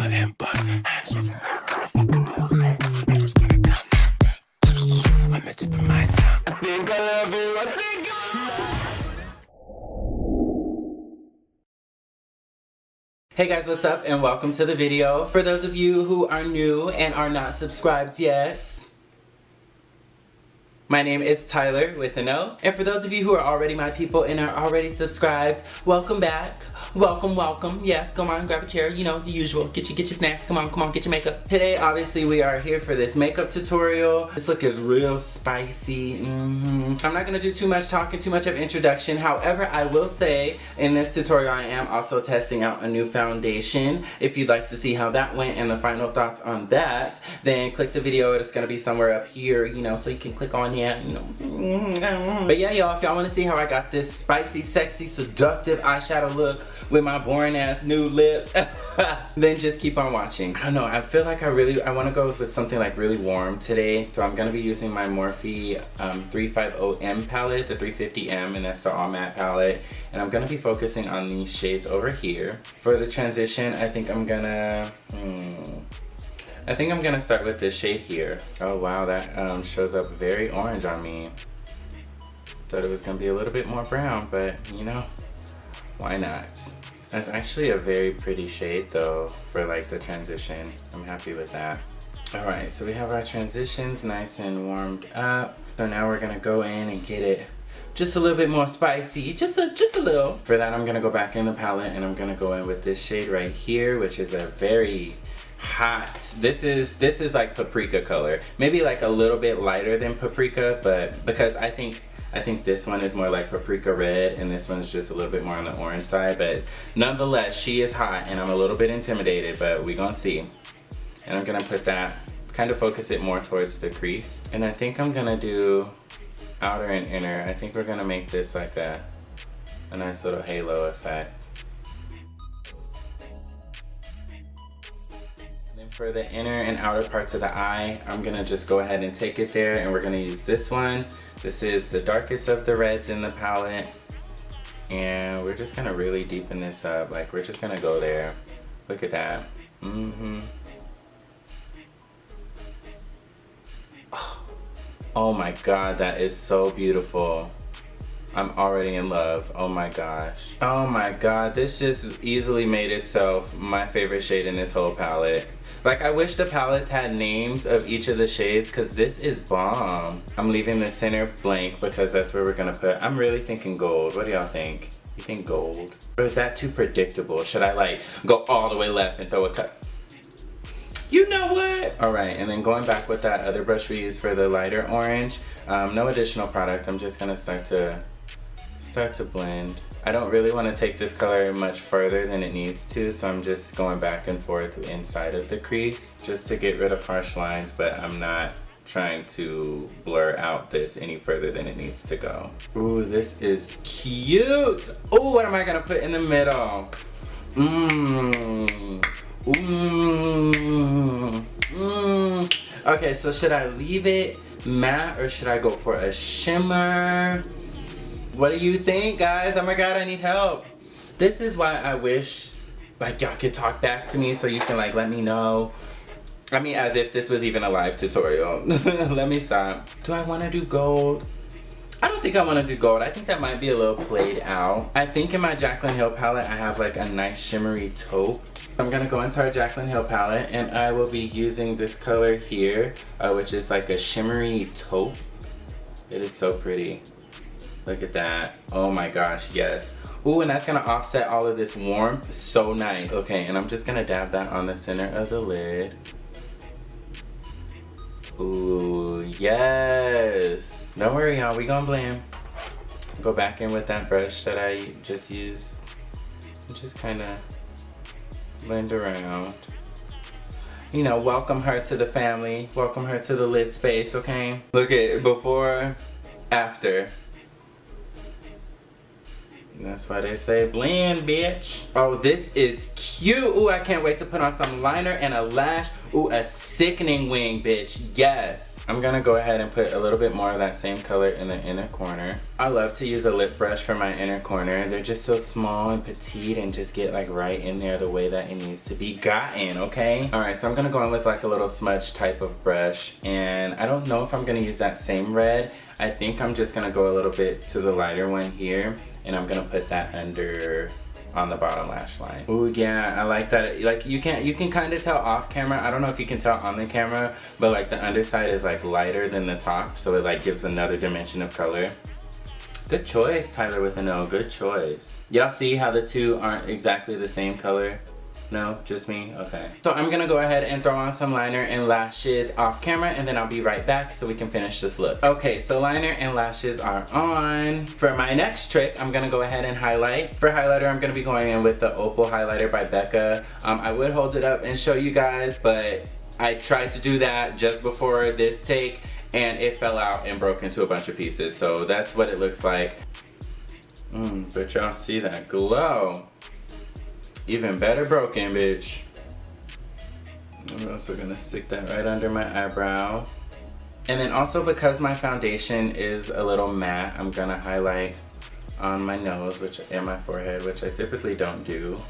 Hey guys, what's up and welcome to the video. For those of you who are new and are not subscribed yet, my name is TylorWithAnO. And for those of you who are already my people and are already subscribed, welcome back. Welcome, welcome. Yes, come on, grab a chair, you know, the usual. Get your snacks, come on, get your makeup. Today, obviously, we are here for this makeup tutorial. This look is real spicy. I'm not gonna do too much talking, too much of introduction. However, I will say, in this tutorial, I am also testing out a new foundation. If you'd like to see how that went and the final thoughts on that, then click the video. It's gonna be somewhere up here, you know, so you can click on, yeah, you know. But yeah, y'all, if y'all wanna see how I got this spicy, sexy, seductive eyeshadow look with my boring ass nude lip, then just keep on watching. I don't know, I feel like I want to go with something like really warm today. So I'm going to be using my Morphe 350M palette, the 350M, and that's the all matte palette. And I'm going to be focusing on these shades over here. For the transition, I think I'm going to start with this shade here. Oh wow, that shows up very orange on me. Thought it was going to be a little bit more brown, but you know, why not? That's actually a very pretty shade though for like the transition. I'm happy with that. Alright, so we have our transitions nice and warmed up. So now we're gonna go in and get it just a little bit more spicy, just a little. For that, I'm gonna go back in the palette and I'm gonna go in with this shade right here, which is a very hot, this is like paprika color. Maybe like a little bit lighter than paprika, but because I think this one is more like paprika red and this one's just a little bit more on the orange side, but nonetheless, she is hot and I'm a little bit intimidated, but we're gonna see. And I'm gonna put that, kind of focus it more towards the crease. And I think I'm gonna do outer and inner. I think we're gonna make this like a nice little halo effect. And then for the inner and outer parts of the eye, I'm gonna just go ahead and take it there and we're gonna use this one. This is the darkest of the reds in the palette, and we're just gonna really deepen this up. Like, we're just gonna go there. Look at that. Oh my god, that is so beautiful. I'm already in love. Oh my gosh. Oh my god, this just easily made itself my favorite shade in this whole palette. Like, I wish the palettes had names of each of the shades because this is bomb. I'm leaving the center blank because that's where we're gonna put, I'm really thinking gold. What do y'all think? You think gold? Or is that too predictable? Should I like go all the way left and throw a cut? You know what? All right, and then going back with that other brush we used for the lighter orange, no additional product. I'm just gonna start to blend. I don't really want to take this color much further than it needs to, so I'm just going back and forth inside of the crease just to get rid of harsh lines, but I'm not trying to blur out this any further than it needs to go. Ooh, this is cute. Ooh, what am I gonna put in the middle? Okay, so should I leave it matte or should I go for a shimmer? What do you think, guys? Oh my god, I need help. This is why I wish like y'all could talk back to me so you can like let me know. I mean, as if this was even a live tutorial. Let me stop. Do I want to do gold? I don't think I want to do gold. I think that might be a little played out. I think in my Jaclyn Hill palette I have like a nice shimmery taupe. I'm gonna go into our Jaclyn Hill palette and I will be using this color here, which is like a shimmery taupe. It is so pretty. Look at that. Oh my gosh, yes. Ooh, and that's gonna offset all of this warmth. So nice. Okay, and I'm just gonna dab that on the center of the lid. Ooh, yes. Don't worry, y'all, we gonna blend. Go back in with that brush that I just used. Just kinda blend around. You know, welcome her to the family. Welcome her to the lid space, okay? Look at before, after. That's why they say blend, bitch. Oh, this is cute. Ooh, I can't wait to put on some liner and a lash. Ooh, a sickening wing, bitch. Yes. I'm gonna go ahead and put a little bit more of that same color in the inner corner. I love to use a lip brush for my inner corner. They're just so small and petite and just get like right in there the way that it needs to be gotten, okay? All right, so I'm gonna go in with like a little smudge type of brush, and I don't know if I'm gonna use that same red. I think I'm just gonna go a little bit to the lighter one here, and I'm gonna put that under on the bottom lash line. Ooh, yeah, I like that. Like you can kind of tell off camera. I don't know if you can tell on the camera, but like the underside is like lighter than the top, so it like gives another dimension of color. Good choice, TylorWithAnO, good choice. Y'all see how the two aren't exactly the same color? No, just me? Okay. So I'm gonna go ahead and throw on some liner and lashes off camera, and then I'll be right back so we can finish this look. Okay, so liner and lashes are on. For my next trick, I'm gonna go ahead and highlight. For highlighter, I'm gonna be going in with the Opal highlighter by Becca. I would hold it up and show you guys, but I tried to do that just before this take, and it fell out and broke into a bunch of pieces. So that's what it looks like. But y'all see that glow. Even better broken, bitch. I'm also gonna stick that right under my eyebrow. And then also, because my foundation is a little matte, I'm gonna highlight on my nose and my forehead, which I typically don't do.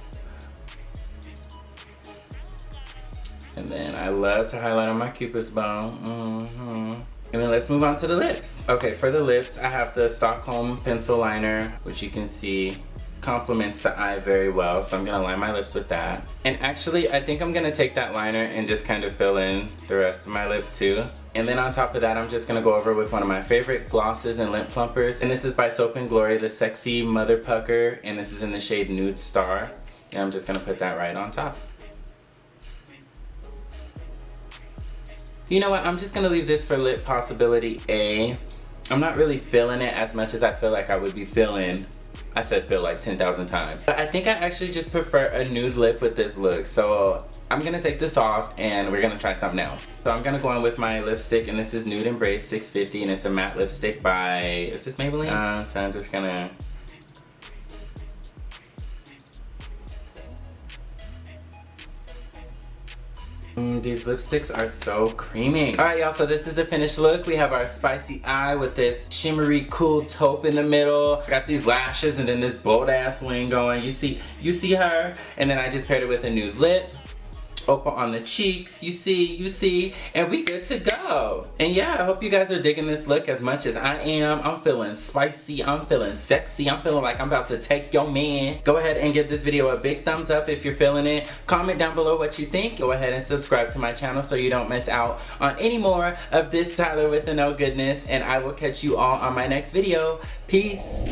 And then I love to highlight on my cupid's bow. And then let's move on to the lips. Okay, for the lips, I have the Stockholm pencil liner, which you can see complements the eye very well, so I'm gonna line my lips with that. And actually, I think I'm gonna take that liner and just kind of fill in the rest of my lip too. And then on top of that, I'm just gonna go over with one of my favorite glosses and lip plumpers, and this is by Soap & Glory, the Sexy Mother Pucker, and this is in the shade Nude Star. And I'm just gonna put that right on top. You know what, I'm just gonna leave this for lip possibility A. I'm not really feeling it as much as I feel like I would be feeling. I said feel like 10,000 times. But I think I actually just prefer a nude lip with this look. So I'm gonna take this off and we're gonna try something else. So I'm gonna go in with my lipstick, and this is Nude Embrace 650, and it's a matte lipstick by, is this Maybelline? So I'm just gonna. These lipsticks are so creamy. Alright y'all, so this is the finished look. We have our spicy eye with this shimmery cool taupe in the middle. Got these lashes and then this bold ass wing going. You see her? And then I just paired it with a nude lip. Opal on the cheeks, you see, and we good to go. And yeah, I hope you guys are digging this look as much as I am. I'm feeling spicy, I'm feeling sexy, I'm feeling like I'm about to take your man. Go ahead and give this video a big thumbs up if you're feeling it. Comment down below what you think. Go ahead and subscribe to my channel so you don't miss out on any more of this TylorWithAnO goodness, and I will catch you all on my next video. Peace.